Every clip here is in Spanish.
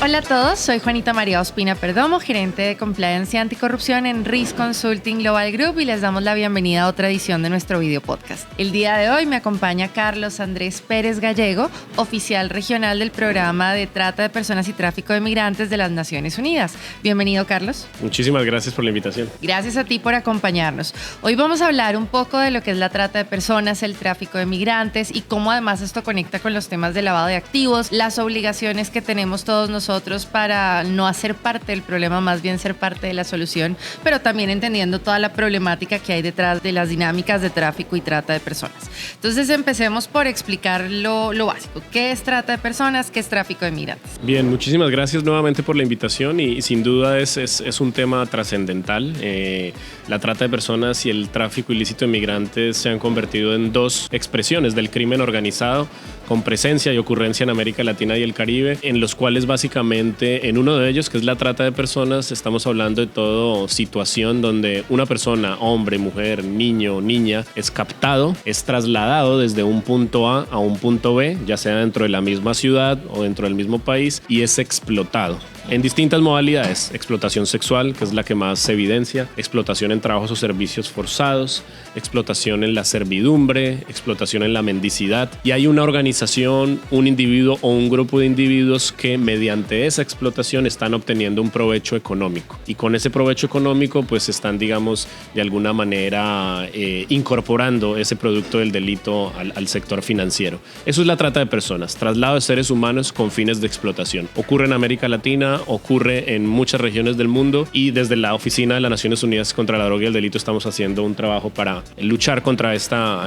Hola a todos, soy Juanita María Ospina Perdomo, gerente de Compliance y Anticorrupción en Risk Consulting Global Group y les damos la bienvenida a otra edición de nuestro video podcast. El día de hoy me acompaña Carlos Andrés Pérez Gallego, oficial regional del Programa de Trata de Personas y Tráfico de Migrantes de las Naciones Unidas. Bienvenido, Carlos. Muchísimas gracias por la invitación. Gracias a ti por acompañarnos. Hoy vamos a hablar un poco de lo que es la trata de personas, el tráfico de migrantes y cómo además esto conecta con los temas de lavado de activos, las obligaciones que tenemos todos nosotros para no hacer parte del problema, más bien ser parte de la solución, pero también entendiendo toda la problemática que hay detrás de las dinámicas de tráfico y trata de personas. Entonces empecemos por explicar lo básico. ¿Qué es trata de personas? ¿Qué es tráfico de migrantes? Bien, muchísimas gracias nuevamente por la invitación y sin duda es un tema trascendental. La trata de personas y el tráfico ilícito de migrantes se han convertido en dos expresiones del crimen organizado con presencia y ocurrencia en América Latina y el Caribe, en los cuales básicamente en uno de ellos, que es la trata de personas, estamos hablando de toda situación donde una persona, hombre, mujer, niño, niña, es captado, es trasladado desde un punto A un punto B, ya sea dentro de la misma ciudad o dentro del mismo país, y es explotado en distintas modalidades: explotación sexual, que es la que más se evidencia, explotación en trabajos o servicios forzados, explotación en la servidumbre, explotación en la mendicidad, y hay una organización, un individuo o un grupo de individuos que mediante esa explotación están obteniendo un provecho económico, y con ese provecho económico pues están, digamos, de alguna manera incorporando ese producto del delito al sector financiero. Eso es la trata de personas, traslado de seres humanos con fines de explotación. Ocurre en América Latina, ocurre en muchas regiones del mundo, y desde la Oficina de las Naciones Unidas contra la Droga y el Delito estamos haciendo un trabajo para luchar contra esta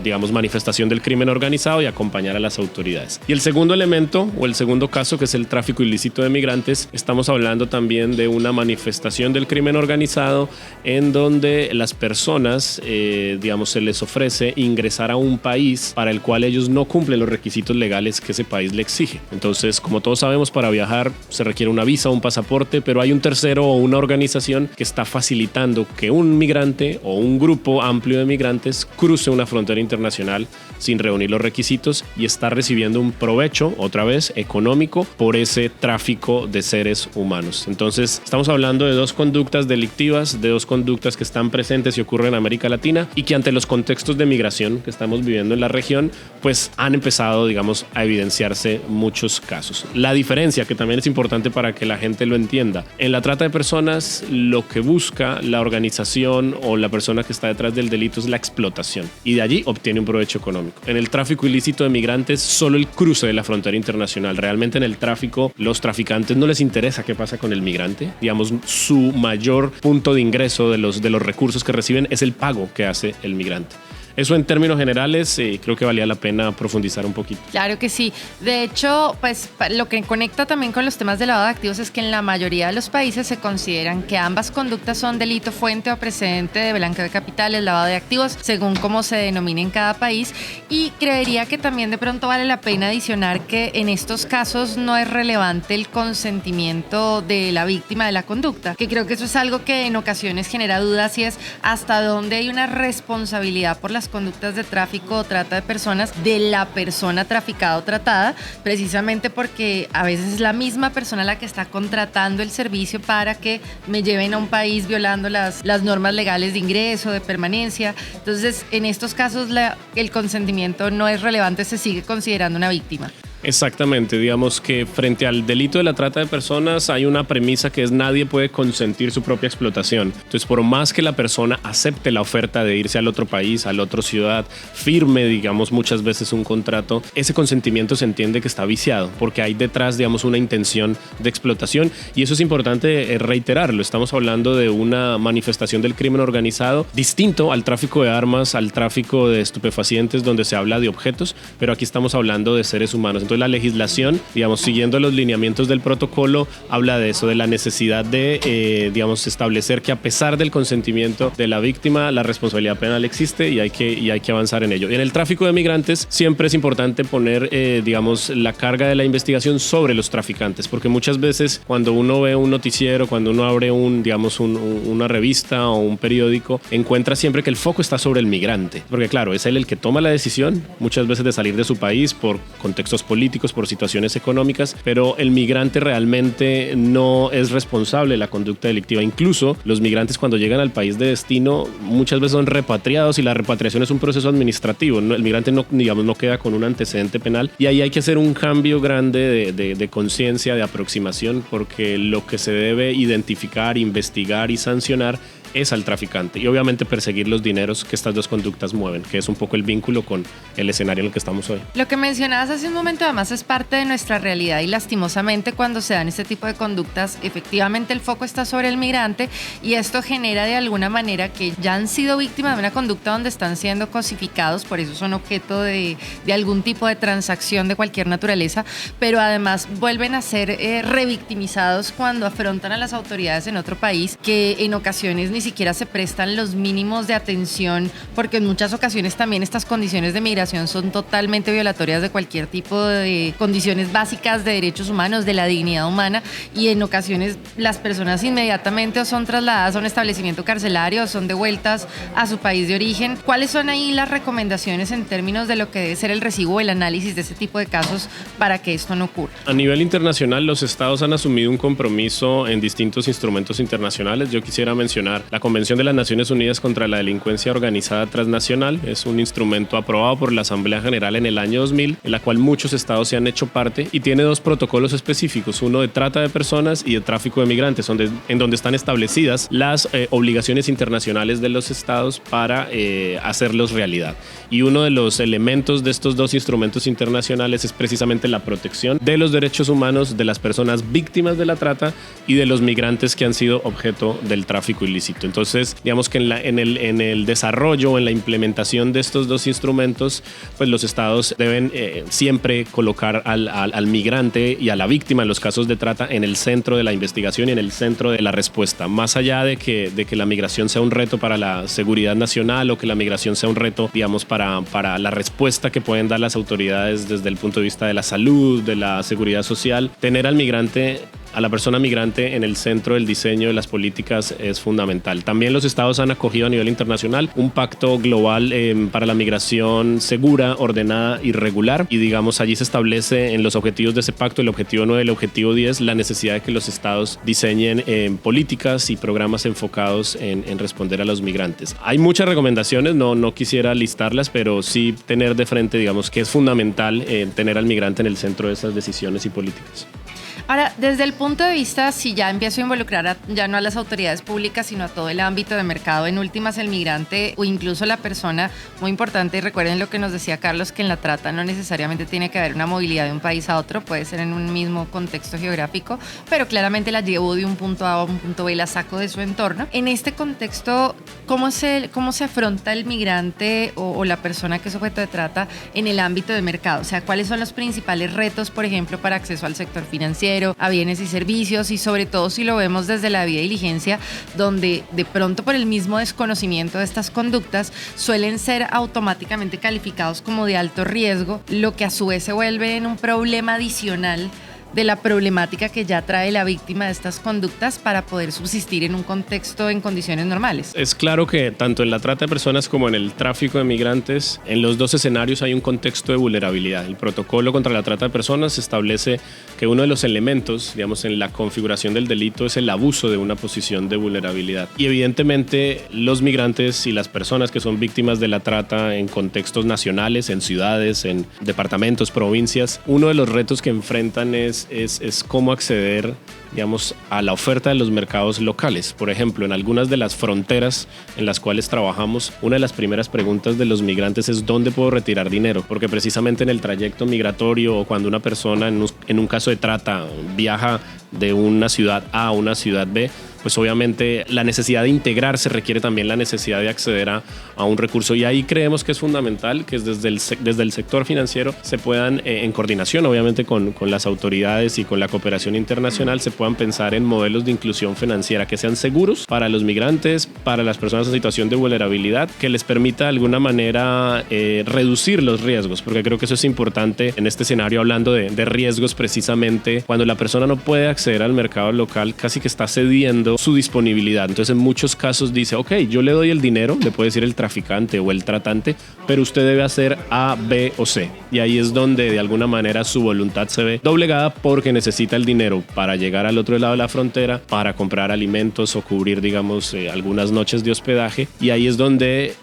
digamos, manifestación del crimen organizado y acompañar a las autoridades. Y el segundo elemento o el segundo caso, que es el tráfico ilícito de migrantes, estamos hablando también de una manifestación del crimen organizado en donde las personas digamos, se les ofrece ingresar a un país para el cual ellos no cumplen los requisitos legales que ese país le exige. Entonces, como todos sabemos, para viajar se requiere una visa o un pasaporte, pero hay un tercero o una organización que está facilitando que un migrante o un grupo amplio de migrantes cruce una frontera internacional sin reunir los requisitos y está recibiendo un provecho, otra vez, económico por ese tráfico de seres humanos. Entonces, estamos hablando de dos conductas delictivas, de dos conductas que están presentes y ocurren en América Latina y que ante los contextos de migración que estamos viviendo en la región, pues han empezado, digamos, a evidenciarse muchos casos. La diferencia, que también es importante para que la gente lo entienda: en la trata de personas, lo que busca la organización o la persona que está detrás del delito es la explotación, y de allí obtiene un provecho económico. En el tráfico ilícito de migrantes, solo el cruce de la frontera internacional. Realmente en el tráfico, los traficantes no les interesa qué pasa con el migrante. Digamos, su mayor punto de ingreso de los recursos que reciben es el pago que hace el migrante. Eso en términos generales, creo que valía la pena profundizar un poquito. Claro que sí. De hecho, pues lo que conecta también con los temas de lavado de activos es que en la mayoría de los países se consideran que ambas conductas son delito fuente o precedente de blanqueo de capitales, lavado de activos, según cómo se denomine en cada país. Y creería que también de pronto vale la pena adicionar que en estos casos no es relevante el consentimiento de la víctima de la conducta, que creo que eso es algo que en ocasiones genera dudas, y es hasta dónde hay una responsabilidad por las conductas de tráfico o trata de personas de la persona traficada o tratada, precisamente porque a veces es la misma persona la que está contratando el servicio para que me lleven a un país violando las normas legales de ingreso, de permanencia. Entonces, en estos casos el consentimiento no es relevante, se sigue considerando una víctima. Exactamente, digamos que frente al delito de la trata de personas hay una premisa que es: nadie puede consentir su propia explotación. Entonces, por más que la persona acepte la oferta de irse al otro país, a la otra ciudad, firme, digamos, muchas veces un contrato, ese consentimiento se entiende que está viciado porque hay detrás, digamos, una intención de explotación, y eso es importante reiterarlo. Estamos hablando de una manifestación del crimen organizado distinto al tráfico de armas, al tráfico de estupefacientes, donde se habla de objetos, pero aquí estamos hablando de seres humanos. Entonces, la legislación, digamos, siguiendo los lineamientos del protocolo, habla de eso, de la necesidad de, digamos, establecer que a pesar del consentimiento de la víctima, la responsabilidad penal existe y hay que avanzar en ello. Y en el tráfico de migrantes siempre es importante poner, digamos, la carga de la investigación sobre los traficantes, porque muchas veces cuando uno ve un noticiero, cuando uno abre una revista o un periódico, encuentra siempre que el foco está sobre el migrante, porque claro, es él el que toma la decisión muchas veces de salir de su país por contextos políticos, políticos, por situaciones económicas, pero el migrante realmente no es responsable de la conducta delictiva. Incluso los migrantes, cuando llegan al país de destino, muchas veces son repatriados y la repatriación es un proceso administrativo. El migrante no queda con un antecedente penal, y ahí hay que hacer un cambio grande de conciencia, de aproximación, porque lo que se debe identificar, investigar y sancionar es al traficante, y obviamente perseguir los dineros que estas dos conductas mueven, que es un poco el vínculo con el escenario en el que estamos hoy. Lo que mencionabas hace un momento además es parte de nuestra realidad, y lastimosamente cuando se dan este tipo de conductas, efectivamente el foco está sobre el migrante, y esto genera de alguna manera que ya han sido víctimas de una conducta donde están siendo cosificados, por eso son objeto de algún tipo de transacción de cualquier naturaleza, pero además vuelven a ser revictimizados cuando afrontan a las autoridades en otro país, que en ocasiones ni siquiera se prestan los mínimos de atención, porque en muchas ocasiones también estas condiciones de migración son totalmente violatorias de cualquier tipo de condiciones básicas de derechos humanos, de la dignidad humana, y en ocasiones las personas inmediatamente o son trasladadas a un establecimiento carcelario o son devueltas a su país de origen. ¿Cuáles son ahí las recomendaciones en términos de lo que debe ser el recibo, el análisis de ese tipo de casos para que esto no ocurra? A nivel internacional, los estados han asumido un compromiso en distintos instrumentos internacionales. Yo quisiera mencionar la Convención de las Naciones Unidas contra la Delincuencia Organizada Transnacional. Es un instrumento aprobado por la Asamblea General en el año 2000, en la cual muchos estados se han hecho parte, y tiene dos protocolos específicos, uno de trata de personas y de tráfico de migrantes, en donde están establecidas las obligaciones internacionales de los estados para hacerlos realidad. Y uno de los elementos de estos dos instrumentos internacionales es precisamente la protección de los derechos humanos de las personas víctimas de la trata y de los migrantes que han sido objeto del tráfico ilícito. Entonces, digamos que en el desarrollo, en la implementación de estos dos instrumentos, pues los estados deben siempre colocar al migrante y a la víctima en los casos de trata en el centro de la investigación y en el centro de la respuesta. Más allá de que la migración sea un reto para la seguridad nacional, o que la migración sea un reto, digamos, para la respuesta que pueden dar las autoridades desde el punto de vista de la salud, de la seguridad social, tener al migrante, a la persona migrante en el centro del diseño de las políticas es fundamental. También los estados han acogido a nivel internacional un pacto global para la migración segura, ordenada y regular, y digamos allí se establece en los objetivos de ese pacto, el objetivo 9, el objetivo 10, la necesidad de que los estados diseñen políticas y programas enfocados en responder a los migrantes. Hay muchas recomendaciones, no quisiera listarlas, pero sí tener de frente, digamos, que es fundamental tener al migrante en el centro de esas decisiones y políticas. Ahora, desde el punto de vista, si ya empiezo a involucrar ya no a las autoridades públicas, sino a todo el ámbito de mercado, en últimas el migrante o incluso la persona, muy importante, y recuerden lo que nos decía Carlos, que en la trata no necesariamente tiene que haber una movilidad de un país a otro, puede ser en un mismo contexto geográfico, pero claramente la llevo de un punto A a un punto B, la saco de su entorno. En este contexto, ¿cómo se afronta el migrante o la persona que es objeto de trata en el ámbito de mercado? O sea, ¿cuáles son los principales retos, por ejemplo, para acceso al sector financiero, a bienes y servicios, y sobre todo si lo vemos desde la vía diligencia, donde de pronto por el mismo desconocimiento de estas conductas suelen ser automáticamente calificados como de alto riesgo, lo que a su vez se vuelve en un problema adicional de la problemática que ya trae la víctima de estas conductas para poder subsistir en un contexto en condiciones normales. Es claro que tanto en la trata de personas como en el tráfico de migrantes, en los dos escenarios hay un contexto de vulnerabilidad. El protocolo contra la trata de personas establece que uno de los elementos, digamos, en la configuración del delito es el abuso de una posición de vulnerabilidad. Y evidentemente los migrantes y las personas que son víctimas de la trata en contextos nacionales, en ciudades, en departamentos, provincias, uno de los retos que enfrentan es cómo acceder, digamos, a la oferta de los mercados locales. Por ejemplo, en algunas de las fronteras en las cuales trabajamos, una de las primeras preguntas de los migrantes es ¿dónde puedo retirar dinero? Porque precisamente en el trayecto migratorio, o cuando una persona en un caso de trata viaja de una ciudad A a una ciudad B, pues obviamente la necesidad de integrarse requiere también la necesidad de acceder a un recurso, y ahí creemos que es fundamental que desde el sector financiero se puedan, en coordinación obviamente con las autoridades y con la cooperación internacional, se puedan pensar en modelos de inclusión financiera que sean seguros para los migrantes, para las personas en situación de vulnerabilidad, que les permita de alguna manera reducir los riesgos, porque creo que eso es importante en este escenario, hablando de riesgos precisamente. Cuando la persona no puede acceder al mercado local, casi que está cediendo determinando su disponibilidad. Entonces, en muchos casos dice, ok, yo le doy el dinero, le puede decir el traficante o el tratante, pero usted debe hacer A, B o C. Y ahí es donde de alguna manera su voluntad se ve doblegada porque necesita el dinero para llegar al otro lado de la frontera, para comprar alimentos o cubrir, digamos, algunas noches de hospedaje. Y ahí es donde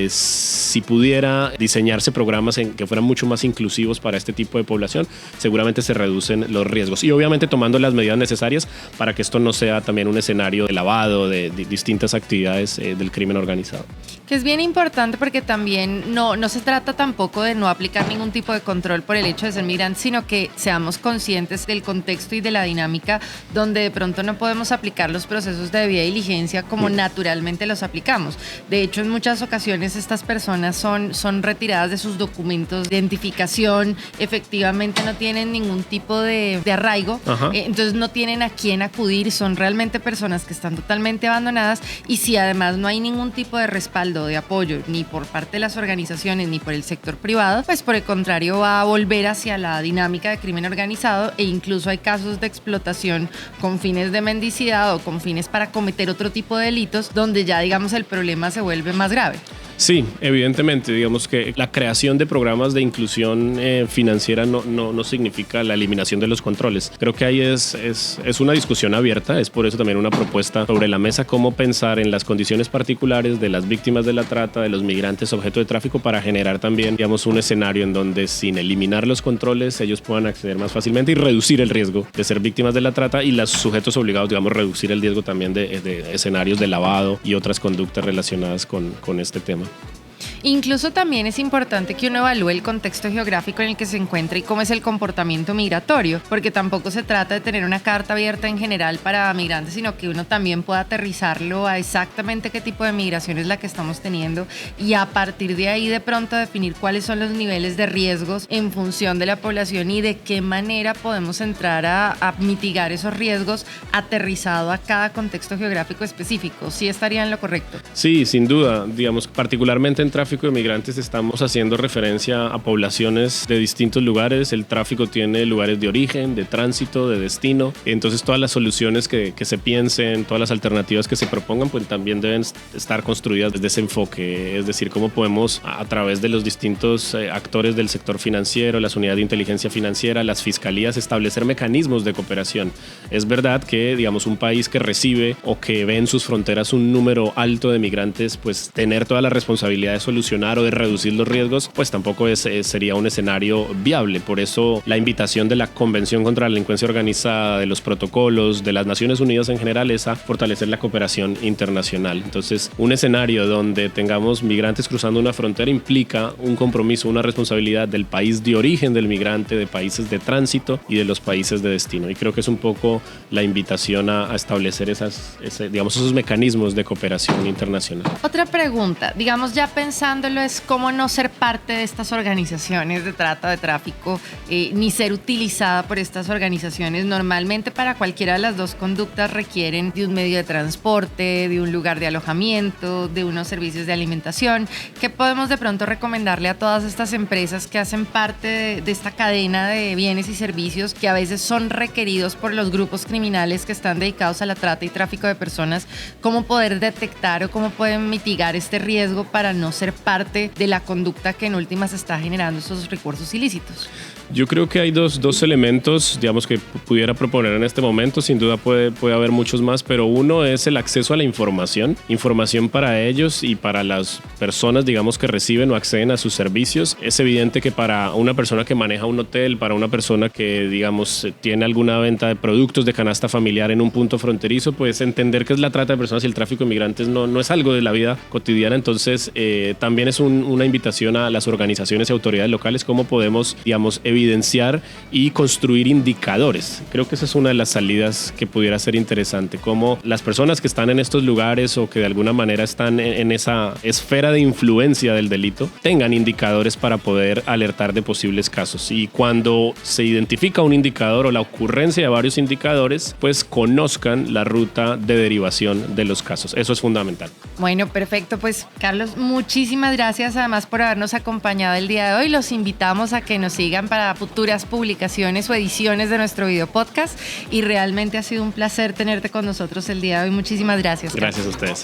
si pudiera diseñarse programas que fueran mucho más inclusivos para este tipo de población, seguramente se reducen los riesgos. Y obviamente tomando las medidas necesarias para que esto no sea también un escenario de lavado, de distintas actividades del crimen organizado. Que es bien importante porque también no se trata tampoco de no aplicar ningún tipo de control por el hecho de ser migrantes, sino que seamos conscientes del contexto y de la dinámica donde de pronto no podemos aplicar los procesos de debida diligencia como naturalmente los aplicamos. De hecho, en muchas ocasiones estas personas son retiradas de sus documentos de identificación, efectivamente no tienen ningún tipo de arraigo, entonces no tienen a quién acudir, son realmente personas que están totalmente abandonadas, y si además no hay ningún tipo de respaldo, de apoyo, ni por parte de las organizaciones ni por el sector privado, pues por el contrario va a volver hacia la dinámica de crimen organizado, e incluso hay casos de explotación con fines de mendicidad o con fines para cometer otro tipo de delitos donde ya, digamos, el problema se vuelve más grave. Sí, evidentemente, digamos que la creación de programas de inclusión financiera no significa la eliminación de los controles. Creo que ahí es una discusión abierta, es por eso también una propuesta sobre la mesa, cómo pensar en las condiciones particulares de las víctimas de la trata, de los migrantes objeto de tráfico, para generar también, digamos, un escenario en donde sin eliminar los controles ellos puedan acceder más fácilmente y reducir el riesgo de ser víctimas de la trata, y los sujetos obligados, digamos, reducir el riesgo también de escenarios de lavado y otras conductas relacionadas con este tema. Incluso también es importante que uno evalúe el contexto geográfico en el que se encuentra y cómo es el comportamiento migratorio, porque tampoco se trata de tener una carta abierta en general para migrantes, sino que uno también pueda aterrizarlo a exactamente qué tipo de migración es la que estamos teniendo, y a partir de ahí de pronto definir cuáles son los niveles de riesgos en función de la población y de qué manera podemos entrar a mitigar esos riesgos aterrizado a cada contexto geográfico específico. ¿Sí estaría en lo correcto? Sí, sin duda. Digamos, particularmente en tráfico de migrantes estamos haciendo referencia a poblaciones de distintos lugares. El tráfico tiene lugares de origen, de tránsito, de destino. Entonces todas las soluciones que se piensen, todas las alternativas que se propongan, pues también deben estar construidas desde ese enfoque. Es decir, cómo podemos, a través de los distintos actores del sector financiero, las unidades de inteligencia financiera, las fiscalías, establecer mecanismos de cooperación. Es verdad que, digamos, un país que recibe o que ve en sus fronteras un número alto de migrantes, pues tener toda la responsabilidad de solucionar o de reducir los riesgos, pues tampoco sería un escenario viable. Por eso la invitación de la Convención contra la Delincuencia Organizada, de los protocolos, de las Naciones Unidas en general, es a fortalecer la cooperación internacional. Entonces, un escenario donde tengamos migrantes cruzando una frontera implica un compromiso, una responsabilidad del país de origen del migrante, de países de tránsito y de los países de destino. Y creo que es un poco la invitación a establecer esos mecanismos de cooperación internacional. Otra pregunta, digamos, ya pensándolo, es cómo no ser parte de estas organizaciones de trata, de tráfico, ni ser utilizada por estas organizaciones. Normalmente para cualquiera de las dos conductas requieren de un medio de transporte, de un lugar de alojamiento, de unos servicios de alimentación. ¿Qué podemos de pronto recomendarle a todas estas empresas que hacen parte de esta cadena de bienes y servicios que a veces son requeridos por los grupos criminales que están dedicados a la trata y tráfico de personas? ¿Cómo poder detectar o cómo pueden mitigar este riesgo para no ser parte de la conducta que en últimas está generando esos recursos ilícitos? Yo creo que hay dos elementos, digamos, que pudiera proponer en este momento. Sin duda puede haber muchos más, pero uno es el acceso a la información para ellos y para las personas, digamos, que reciben o acceden a sus servicios. Es evidente que para una persona que maneja un hotel, para una persona que, digamos, tiene alguna venta de productos de canasta familiar en un punto fronterizo, pues entender qué es la trata de personas y el tráfico de migrantes no es algo de la vida cotidiana. Entonces, también es una invitación a las organizaciones y autoridades locales, cómo podemos, digamos, evidenciar y construir indicadores. Creo que esa es una de las salidas que pudiera ser interesante, cómo las personas que están en estos lugares o que de alguna manera están en esa esfera de influencia del delito tengan indicadores para poder alertar de posibles casos, y cuando se identifica un indicador o la ocurrencia de varios indicadores, pues conozcan la ruta de derivación de los casos. Eso es fundamental. Bueno, perfecto. Pues Carlos, muchísimas muchísimas gracias además por habernos acompañado el día de hoy. Los invitamos a que nos sigan para futuras publicaciones o ediciones de nuestro video podcast y realmente ha sido un placer tenerte con nosotros el día de hoy. Muchísimas gracias. Gracias a ustedes.